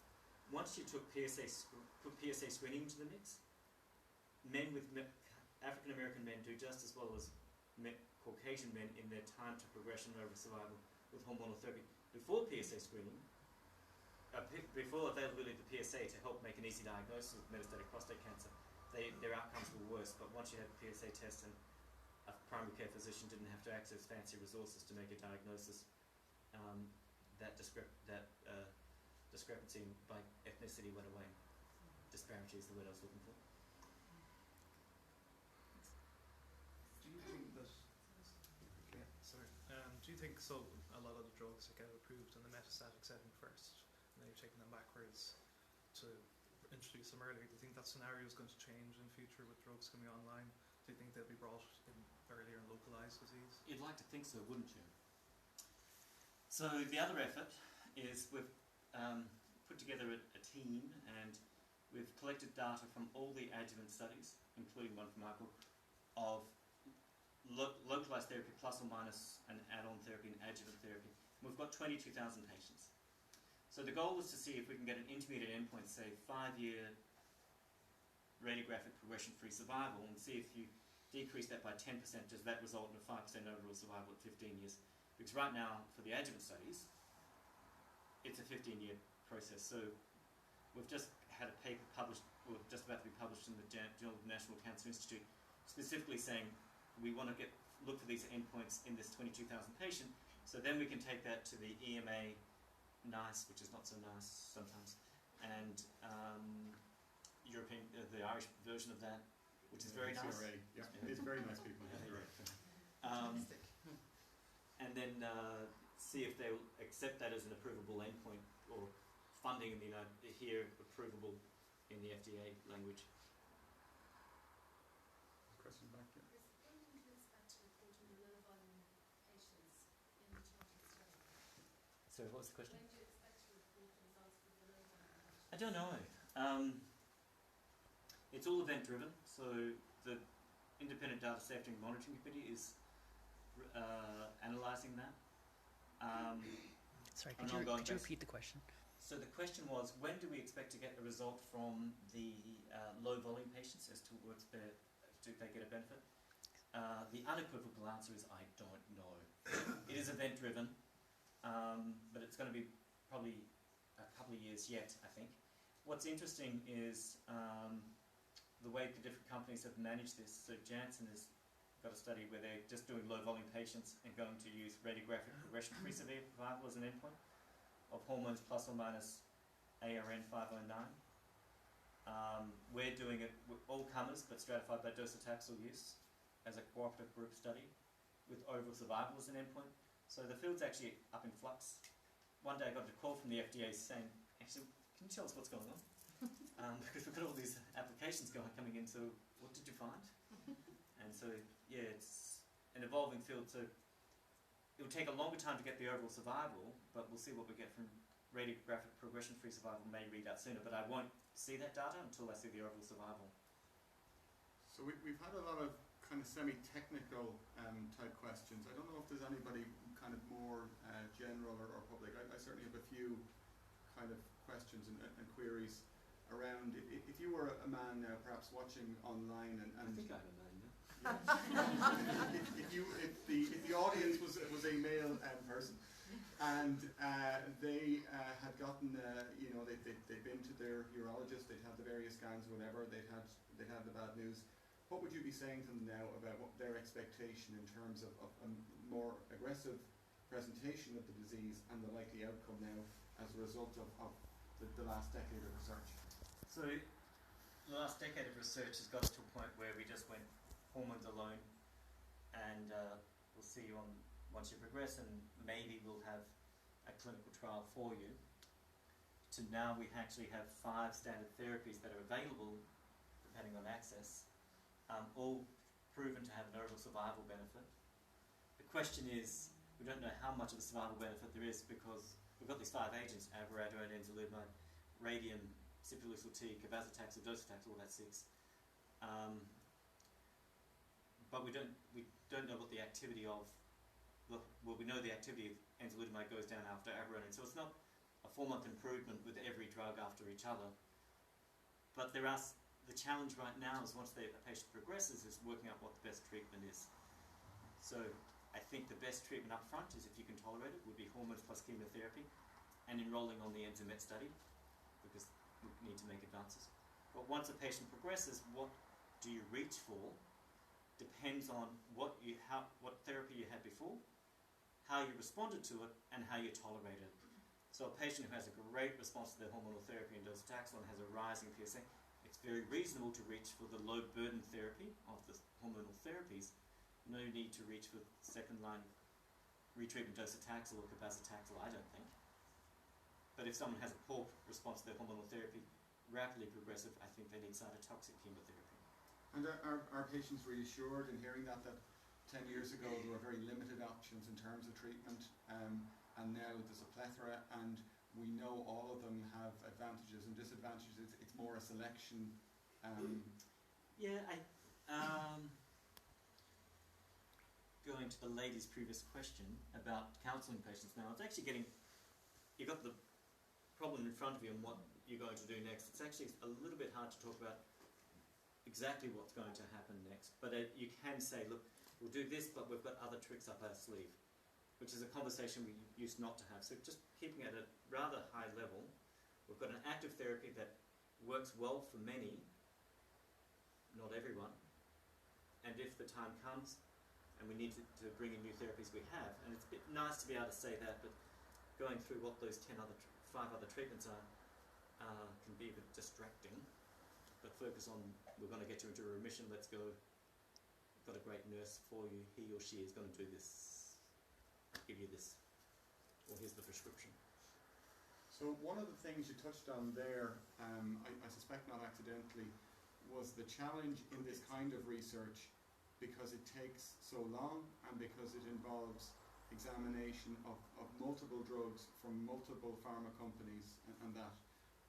once you took put PSA screening into the mix, men with African American men do just as well as Caucasian men in their time to progression over survival with hormonal therapy. Before PSA screening, before availability of the PSA to help make an easy diagnosis of metastatic prostate cancer, their outcomes were worse. But once you had a PSA test and a primary care physician didn't have to access fancy resources to make a diagnosis, that discrepancy by ethnicity went away. Disparity is the word I was looking for. Do you think that? Yeah, sorry. Do you think so? A lot of the drugs that get approved in the metastatic setting first, and then you're taking them backwards to introduce them earlier. Do you think that scenario is going to change in the future with drugs coming online? Do you think they'll be brought in earlier in localized disease? You'd like to think so, wouldn't you? So the other effort is we've put together a team, and we've collected data from all the adjuvant studies, including one from Michael, of localized therapy plus or minus an add-on therapy and adjuvant therapy. We've got 22,000 patients. So the goal is to see if we can get an intermediate endpoint, say 5-year radiographic progression-free survival, and see if you decrease that by 10%, does that result in a 5% overall survival at 15 years? Because right now, for the adjuvant studies, it's a 15-year process. So we've just had a paper published, or just about to be published in the Journal of the National Cancer Institute, specifically saying we want to look for these endpoints in this 22,000 patient, so then we can take that to the EMA NICE, which is not so nice sometimes, and European, the Irish version of that, which is very nice. Yeah, it's very nice people. And then see if they'll accept that as an approvable endpoint, or funding in the here approvable in the FDA language. Question back here. When do you expect to report on the low volume patients in the Charter study? Sorry, what was the question? When do you expect to report the results for the low volume patients? I don't know. It's all event driven, so the Independent Data Safety and Monitoring Committee is analysing that. Sorry, could you repeat the question? So the question was, when do we expect to get a result from the low volume patients as to do they get a benefit? The unequivocal answer is I don't know. It is event driven, but it's going to be probably a couple of years yet, I think. What's interesting is the way the different companies have managed this. So Janssen has got a study where they're just doing low volume patients and going to use radiographic progression-free survival as an endpoint of hormones plus or minus ARN 509. We're doing it with all comers but stratified by docetaxel use as a cooperative group study with overall survival as an endpoint. So the field's actually up in flux. One day I got a call from the FDA saying, actually, can you tell us what's going on? Because we've got all these applications coming in, so what did you find? And so, yeah, it's an evolving field, so it will take a longer time to get the overall survival, but we'll see what we get from radiographic progression-free survival may read out sooner, but I won't see that data until I see the overall survival. So we've had a lot of kind of semi-technical type questions. I don't know if there's anybody kind of more general or public. I certainly have a few kind of questions and queries around if you were a man now perhaps watching online and I think I'm a man now. if the audience was a male person and they had gotten they'd been to their urologist, they'd had the various scans, whatever, they'd had the bad news, what would you be saying to them now about what their expectation in terms of a more aggressive presentation of the disease and the likely outcome now as a result of the last decade of research? So the last decade of research has got us to a point where we just went hormones alone, and we'll see you on once you progress, and maybe we'll have a clinical trial for you. To now we actually have 5 standard therapies that are available, depending on access, all proven to have an overall survival benefit. The question is, we don't know how much of a survival benefit there is because we've got these 5 agents: abiraterone, enzalutamide, radium, cipralesyl T, cabazitaxel, docetaxel, all that's 6. But we don't know what the activity of, well, we know the activity of enzalutamide goes down after abiraterone, so it's not a 4-month improvement with every drug after each other. But the challenge right now is once a patient progresses is working out what the best treatment is. So I think the best treatment up front is, if you can tolerate it, would be hormones plus chemotherapy and enrolling on the ENZAMET study, because we need to make advances. But once a patient progresses, what do you reach for depends on what therapy you had before, how you responded to it, and how you tolerated it. So a patient who has a great response to their hormonal therapy and docetaxel and has a rising PSA, it's very reasonable to reach for the low burden therapy of the hormonal therapies. No need to reach for second line retreatment docetaxel or cabazitaxel, I don't think. But if someone has a poor response to their hormonal therapy, rapidly progressive, I think they need cytotoxic chemotherapy. And are patients reassured in hearing that 10 years ago there were very limited options in terms of treatment, and now there's a plethora, and we know all of them have advantages and disadvantages? It's more a selection. Going to the lady's previous question about counselling patients now, it's actually you've got the problem in front of you and what you're going to do next. It's actually a little bit hard to talk about exactly what's going to happen next, but you can say, look, we'll do this, but we've got other tricks up our sleeve, which is a conversation we used not to have. So just keeping it at a rather high level, we've got an active therapy that works well for many, not everyone, and if the time comes and we need to bring in new therapies, we have. And it's a bit nice to be able to say that, but going through what those 5 other treatments are can be a bit distracting. But focus on, we're going to get you into a remission, let's go. We've got a great nurse for you, he or she is going to do this, give you this, or here's the prescription. So one of the things you touched on there, I suspect not accidentally, was the challenge in this kind of research because it takes so long and because it involves examination of multiple drugs from multiple pharma companies and that.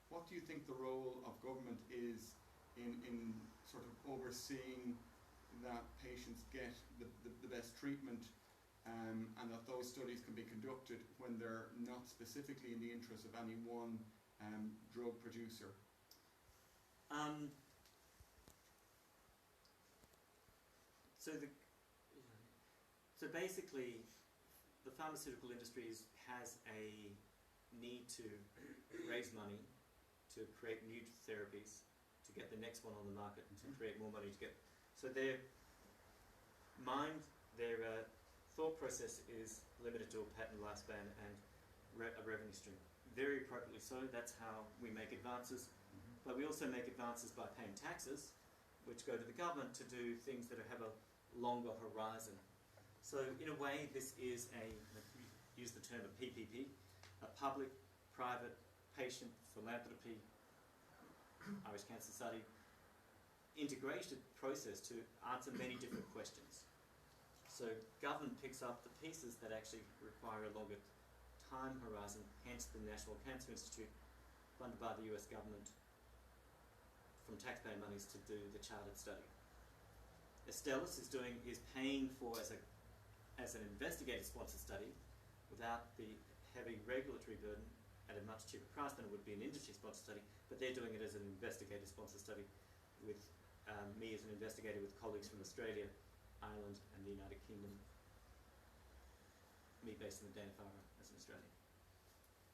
What do you think the role of government is in sort of overseeing that patients get the best treatment, and that those studies can be conducted when they're not specifically in the interest of any one drug producer? So basically, the pharmaceutical industry has a need to raise money to create new therapies, to get the next one on the market, and to create more money to get. So their thought process is limited to a patent lifespan and a revenue stream. Very appropriately so. That's how we make advances. But we also make advances by paying taxes, which go to the government to do things that have a longer horizon. So in a way, this is use the term a PPP, a public-private patient philanthropy, Irish Cancer Society, integrated process to answer many different questions. So government picks up the pieces that actually require a longer time horizon, hence the National Cancer Institute, funded by the US government from taxpayer monies to do the chartered study. Astellas is paying for as an investigator-sponsored study without the heavy regulatory burden at a much cheaper price than it would be an industry-sponsored study, but they're doing it as an investigator-sponsored study with me as an investigator with colleagues from Australia, Ireland and the United Kingdom, me based in the Dana Farber as an Australian.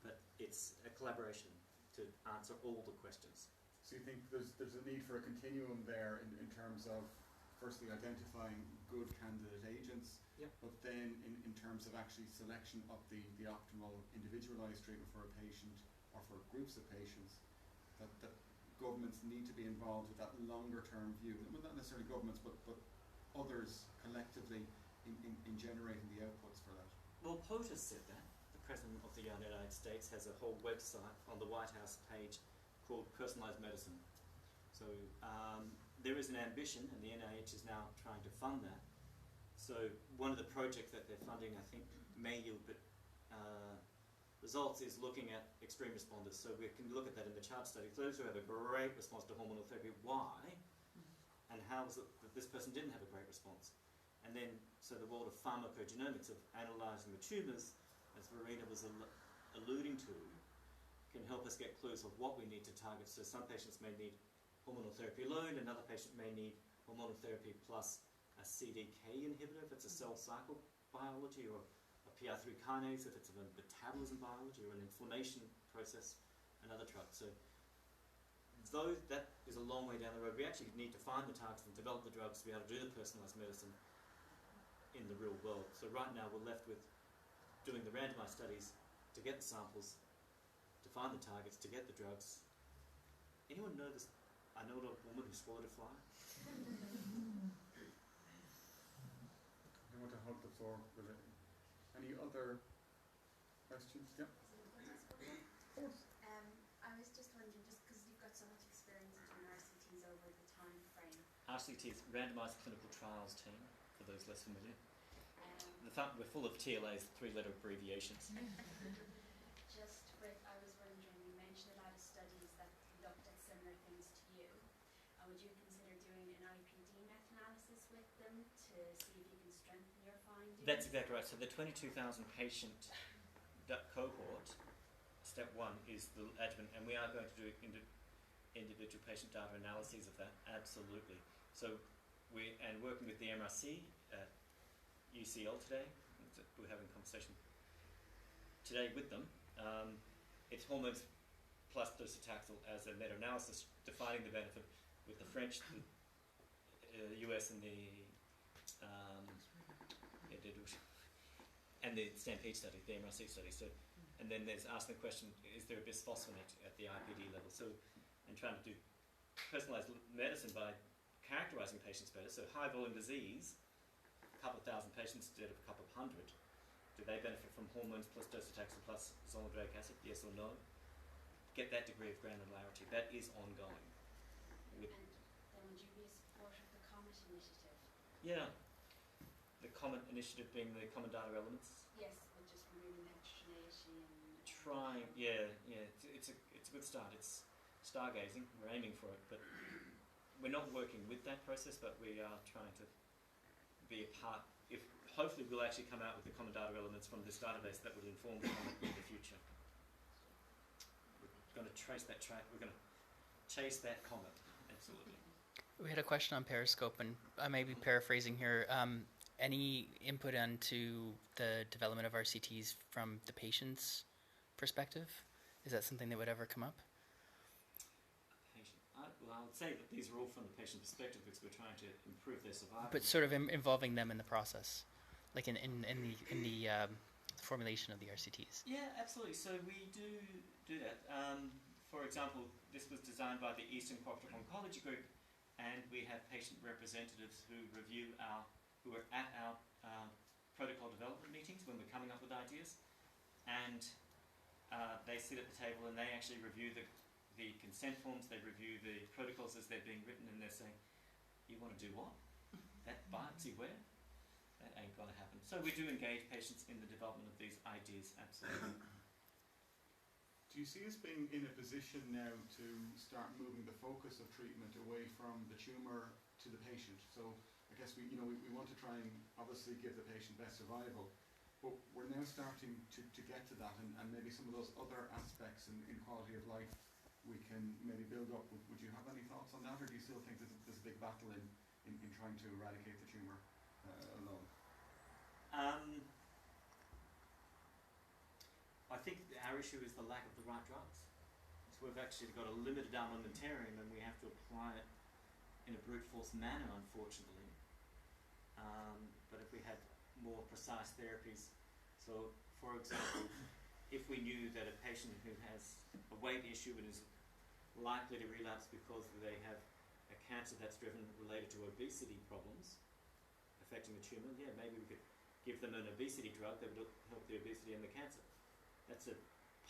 But it's a collaboration to answer all the questions. So you think there's a need for a continuum there in terms of firstly identifying good candidate agents, yep, but then in terms of actually selection of the optimal individualised treatment for a patient or for groups of patients, that governments need to be involved with that longer term view. Well, not necessarily governments, but others collectively in generating the outputs for that. Well, POTUS said that. The President of the United States has a whole website on the White House page called Personalised Medicine. So there is an ambition, and the NIH is now trying to fund that. So one of the projects that they're funding, I think, may yield results, is looking at extreme responders. So we can look at that in the CHART study. Those who have a great response to hormonal therapy, why? And how is it that this person didn't have a great response? And then, so the world of pharmacogenomics, of analysing the tumours, as Verena was alluding to, can help us get clues of what we need to target. So some patients may need hormonal therapy alone, another patient may need hormonal therapy plus a CDK inhibitor if it's a cell cycle biology, or a PI3 kinase if it's a metabolism biology, or an inflammation process, another drug. So though that is a long way down the road, we actually need to find the targets and develop the drugs to be able to do the personalised medicine in the real world. So right now we're left with doing the randomized studies to get the samples, to find the targets, to get the drugs. Anyone know this? I know a woman who swallowed a fly. I want to hug the floor with it. Any other questions? Yeah. I was just wondering, just because you've got so much experience in doing RCTs over the time frame. RCTs, randomized clinical trials team, for those less familiar. Um, We're full of TLAs, 3-letter abbreviations. Just with, I was wondering, you mentioned a lot of studies that looked at similar things to you. Would you consider doing an IPD meta-analysis with them to see if you can strengthen your findings? That's exactly right. So the 22,000 patient cohort, step 1 is the adjuvant, and we are going to do individual patient data analyses of that, absolutely. So we're working with the MRC at UCL today. We're having a conversation today with them. It's hormones plus docetaxel as a meta-analysis, defining the benefit with the French, the US, and the Stampede study, the MRC study. So, and then there's asking the question: is there a bisphosphonate at the IPD level? So, and trying to do personalised medicine by characterising patients better. So, high volume disease, a couple of thousand patients instead of a couple of hundred. Do they benefit from hormones plus docetaxel plus zoledronic acid? Yes or no? Get that degree of granularity. That is ongoing. And then would you be a supporter of the COMET initiative? Yeah. The COMET initiative being the common data elements. Yes, with just removing heterogeneity and... Trying, it's a good start. It's stargazing. We're aiming for it, but we're not working with that process, but we are trying to be a part. Hopefully we'll actually come out with the common data elements from this database that will inform the COMET in the future. We're going to trace that track. We're going to chase that COMET. Absolutely. We had a question on Periscope, and I may be paraphrasing here. Any input into the development of RCTs from the patient's perspective? Is that something that would ever come up? I would say that these are all from the patient perspective because we're trying to improve their survival. But sort of involving them in the process, like in the formulation of the RCTs. Yeah, absolutely. So we do that. For example, this was designed by the Eastern Cooperative Oncology Group, and we have patient representatives who are at our protocol development meetings when we're coming up with ideas, and they sit at the table and they actually review the consent forms, they review the protocols as they're being written, and they're saying, you want to do what? That biopsy where? That ain't going to happen. So we do engage patients in the development of these ideas, absolutely. Do you see us being in a position now to start moving the focus of treatment away from the tumour to the patient? So I guess we want to try and obviously give the patient best survival, but we're now starting to get to that, and maybe some of those other aspects in quality of life we can maybe build up. Would you have any thoughts on that, or do you still think there's a big battle in trying to eradicate the tumour alone? I think our issue is the lack of the right drugs. So we've actually got a limited armamentarium and we have to apply it in a brute force manner, unfortunately. But if we had more precise therapies, so for example, if we knew that a patient who has a weight issue and is likely to relapse because they have a cancer that's related to obesity problems affecting the tumour, yeah, maybe we could give them an obesity drug that would help the obesity and the cancer. That's a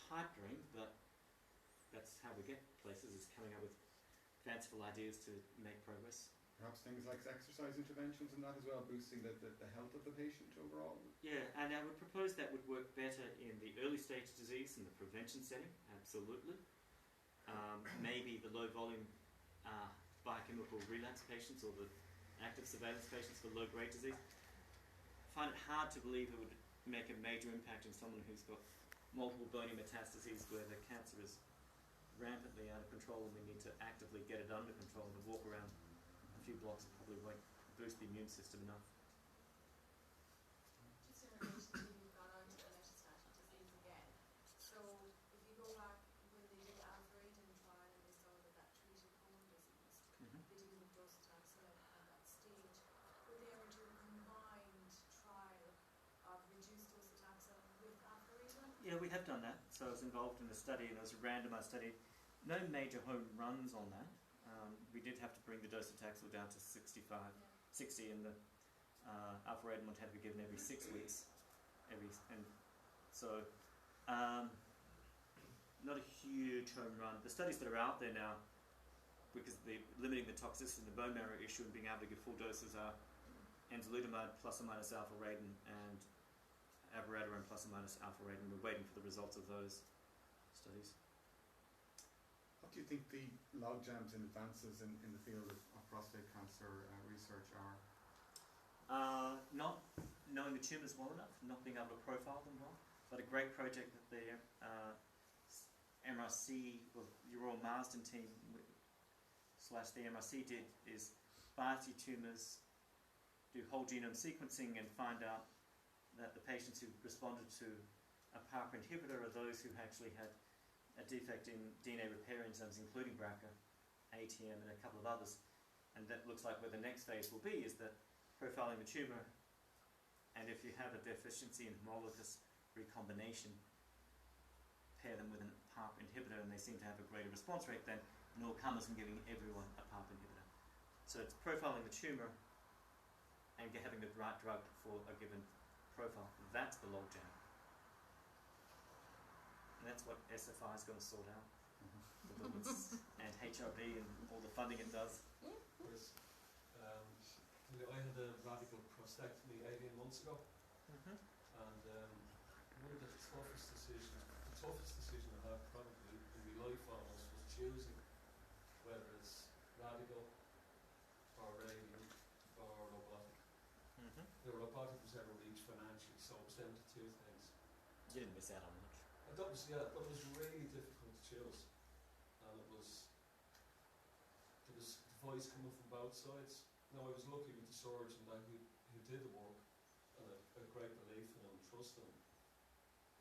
pipe dream, but that's how we get places, is coming up with fanciful ideas to make progress. Perhaps things like exercise interventions and that as well, boosting the health of the patient overall? Yeah, and I would propose that would work better in the early stage disease, in the prevention setting, absolutely. Maybe the low volume biochemical relapse patients or the active surveillance patients for low grade disease. I find it hard to believe it would make a major impact in someone who's got multiple bony metastases where the cancer is rampantly out of control and we need to actively get it under control. And walk around a few blocks probably won't boost the immune system enough. Just in relation to you've gone on to the metastatic disease again. So if you go back when they did the alpha-rating trial and they saw that treated colon disease, they didn't give docetaxel at that stage. Would they ever do a combined trial of reduced docetaxel with Yeah, we have done that. So I was involved in a study, and it was a randomised study. No major home runs on that. We did have to bring the dose of Taxol down to 60, and the alpha radin would have to be given every 6 weeks. Not a huge home run. The studies that are out there now, because they're limiting the toxicity and the bone marrow issue and being able to give full doses, are enzalutamide plus or minus alpha radin and abiraterone plus or minus alpha radin. We're waiting for the results of those studies. What do you think the logjams and advances in the field of prostate cancer research are? Not knowing the tumours well enough, not being able to profile them well. But a great project that the MRC, or the Royal Marsden team / the MRC did is biopsy tumours, do whole genome sequencing, and find out that the patients who responded to a PARP inhibitor are those who actually had a defect in DNA repair enzymes, including BRCA, ATM, and a couple of others. And that looks like where the next phase will be, is that profiling the tumour, and if you have a deficiency in homologous recombination, pair them with a PARP inhibitor, and they seem to have a greater response rate, then an all-comers from giving everyone a PARP inhibitor. So it's profiling the tumour and having the right drug for a given profile. That's the logjam. And that's what SFI is going to sort out. And HRB and all the funding it does. Chris, I had a radical prostatectomy 18 months ago, and one of the toughest decisions I had probably in my life almost was choosing whether it's radical or radium or robotic. The robotic was ever reached financially, so it was down to two things. You didn't miss out on much. And that was really difficult to choose, and there was advice coming from both sides. Now, I was lucky with the surgeon who did the work, and a great belief in him and trust in him.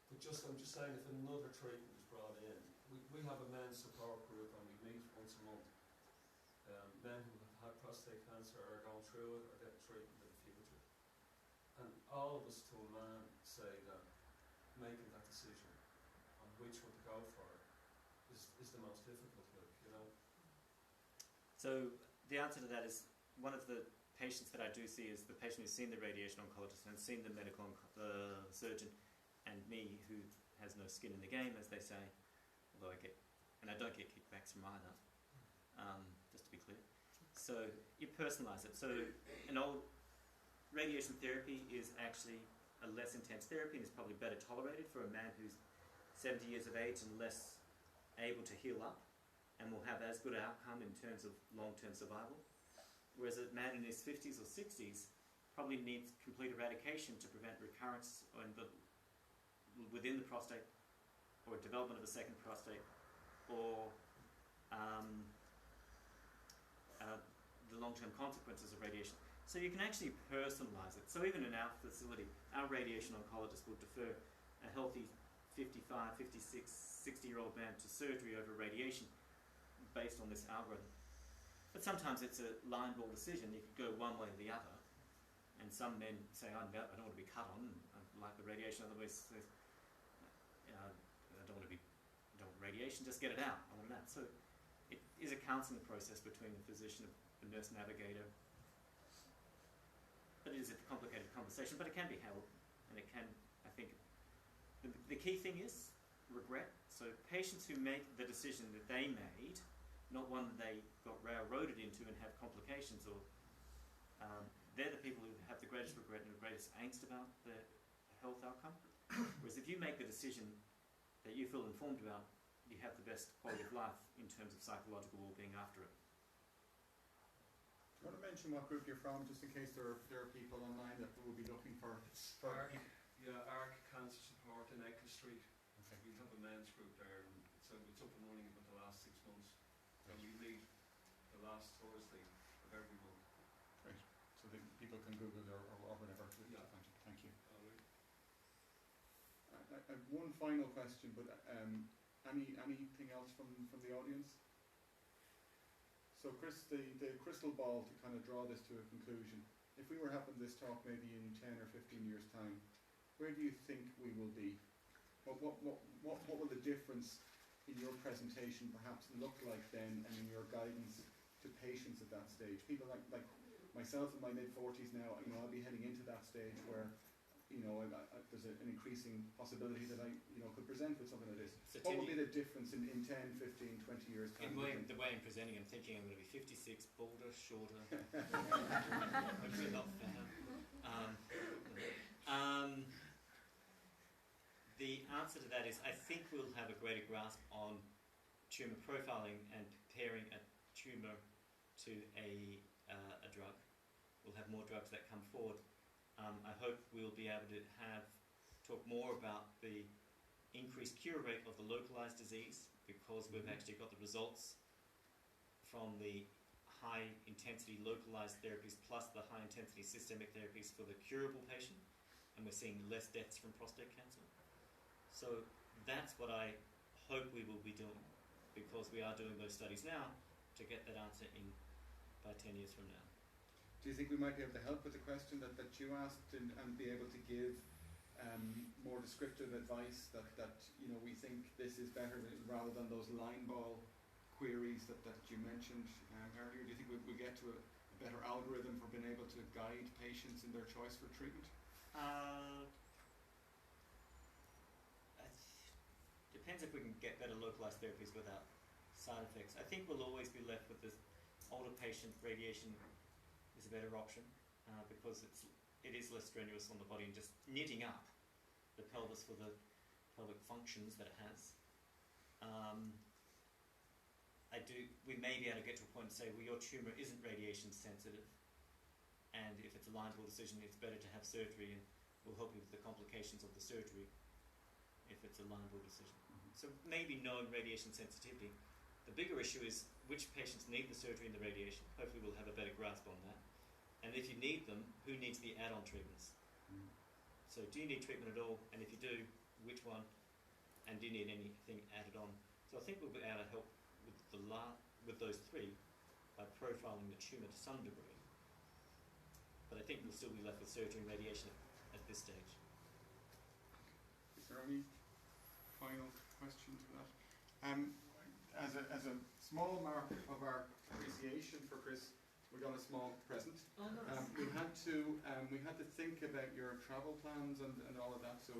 But I'm just saying, if another treatment is brought in, we have a men's support group, and we meet once a month. Men who have had prostate cancer are going through it or getting treatment in the future. And all of us to a man say that making that decision on which one to go for is the most difficult, you know. So the answer to that is, one of the patients that I do see is the patient who's seen the radiation oncologist and seen the medical surgeon, and me, who has no skin in the game, as they say, although I don't get kickbacks from either, just to be clear. So you personalise it. So an old radiation therapy is actually a less intense therapy and is probably better tolerated for a man who's 70 years of age and less able to heal up, and will have as good an outcome in terms of long-term survival. Whereas a man in his 50s or 60s probably needs complete eradication to prevent recurrence within the prostate, or development of a second prostate, or the long-term consequences of radiation. So you can actually personalise it. So even in our facility, our radiation oncologist will defer a healthy 55, 56, 60-year-old man to surgery over radiation based on this algorithm. But sometimes it's a line ball decision. You could go one way or the other. And some men say, I don't want to be cut on, I like the radiation. Otherwise, I don't want radiation, just get it out. I want it out. So it is a counselling process between the physician and the nurse navigator. But it is a complicated conversation, but it can be held. And it can, I think, the key thing is regret. So patients who make the decision that they made, not one that they got railroaded into and have complications, or they're the people who have the greatest regret and the greatest angst about the health outcome. Whereas if you make the decision that you feel informed about, you have the best quality of life in terms of psychological well-being after it. Do you want to mention what group you're from, just in case there are people online that will be looking for ARC Cancer Support in Eccles Street. Okay. We have a men's group there, and so it's up and running about the last 6 months. And we meet the last Thursday of every month. Great. So the people can Google or whatever. Yeah. Thank you. One final question, but anything else from the audience? So Chris, the crystal ball, to kind of draw this to a conclusion, if we were having this talk maybe in 10 or 15 years' time, where do you think we will be? what will the difference in your presentation perhaps look like then, and in your guidance to patients at that stage? People like myself in my mid-40s now, I'll be heading into that stage where there's an increasing possibility that I could present with something like this. So what will be the difference in 10, 15, 20 years time? The way I'm presenting, I'm thinking I'm going to be 56, bolder, shorter, hopefully not fatter. The answer to that is I think we'll have a greater grasp on tumour profiling and comparing a tumour to a drug. We'll have more drugs that come forward. I hope we'll be able to talk more about the increased cure rate of the localized disease, because we've actually got the results from the high intensity localized therapies plus the high intensity systemic therapies for the curable patient, and we're seeing less deaths from prostate cancer. So that's what I hope we will be doing, because we are doing those studies now to get that answer in by 10 years from now. Do you think we might be able to help with the question that you asked, and be able to give more descriptive advice that we think this is better, rather than those line ball queries that you mentioned earlier? Do you think we'll get to a better algorithm for being able to guide patients in their choice for treatment? Depends if we can get better localized therapies without side effects. I think we'll always be left with this older patient. Radiation is a better option because it is less strenuous on the body and just knitting up the pelvis for the pelvic functions that it has. We may be able to get to a point and say, well, your tumour isn't radiation sensitive, and if it's a line-ball decision, it's better to have surgery, and we'll help you with the complications of the surgery if it's a line-ball decision. So maybe knowing radiation sensitivity. The bigger issue is which patients need the surgery and the radiation. Hopefully we'll have a better grasp on that. And if you need them, who needs the add-on treatments? So do you need treatment at all? And if you do, which one? And do you need anything added on? So I think we'll be able to help with those three by profiling the tumour to some degree. But I think we'll still be left with surgery and radiation at this stage. Is there any final question to that? As a small mark of our appreciation for Chris, we got a small present. Oh, nice. We had to think about your travel plans and all of that, so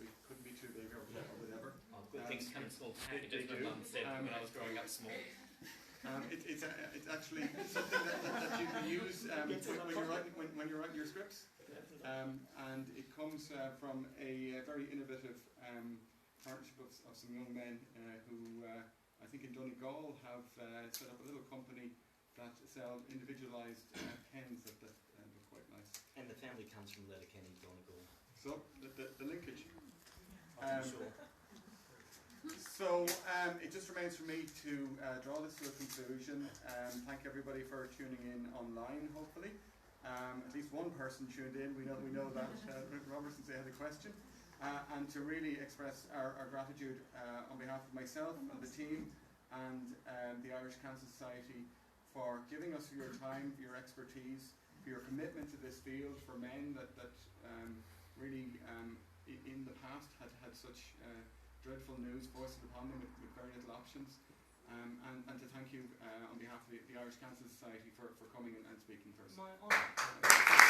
we couldn't be too big or whatever. Oh, good things come in small packages. My mum said when I was growing up small. It's actually something that you can use when you're writing your scripts, and it comes from a very innovative partnership of some young men who I think in Donegal have set up a little company that sell individualised pens that look quite nice. And the family comes from Letterkenny, Donegal. So the linkage. Sure. So it just remains for me to draw this to a conclusion. Thank everybody for tuning in online, hopefully. At least one person tuned in. We know that. Robert, since they had a question. And to really express our gratitude on behalf of myself and the team and the Irish Cancer Society for giving us your time, your expertise, for your commitment to this field, for men that really in the past had such dreadful news foisted upon them with very little options, and to thank you on behalf of the Irish Cancer Society for coming and speaking for us. My honour.